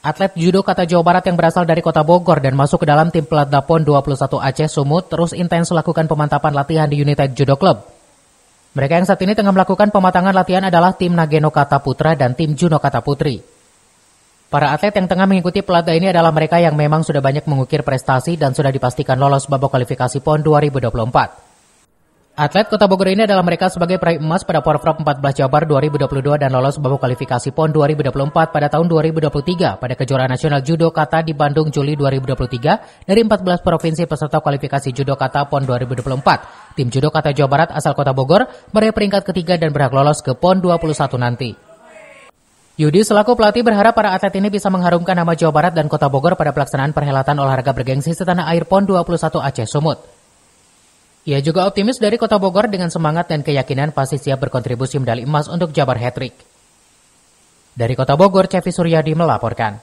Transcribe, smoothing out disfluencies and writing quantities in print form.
Atlet judo kata Jawa Barat yang berasal dari kota Bogor dan masuk ke dalam tim pelatda PON 21 Aceh Sumut terus intens melakukan pemantapan latihan di United Judo Club. Mereka yang saat ini tengah melakukan pematangan latihan adalah tim Nageno Kata Putra dan tim Juno Kata Putri. Para atlet yang tengah mengikuti pelatda ini adalah mereka yang memang sudah banyak mengukir prestasi dan sudah dipastikan lolos babak kualifikasi PON 2024. Atlet Kota Bogor ini adalah mereka sebagai peraih emas pada Porprov 14 Jabar 2022 dan lolos babak kualifikasi PON 2024 pada tahun 2023 pada kejuaraan nasional judo kata di Bandung Juli 2023 dari 14 provinsi peserta kualifikasi judo kata PON 2024. Tim judo kata Jawa Barat asal Kota Bogor meraih peringkat ketiga dan berhak lolos ke PON 21 nanti. Yudi selaku pelatih berharap para atlet ini bisa mengharumkan nama Jawa Barat dan Kota Bogor pada pelaksanaan perhelatan olahraga bergengsi setanah air PON 21 Aceh Sumut. Ia juga optimis dari Kota Bogor dengan semangat dan keyakinan pasti siap berkontribusi medali emas untuk Jabar Hat-Trick. Dari Kota Bogor, Cevi Suryadi melaporkan.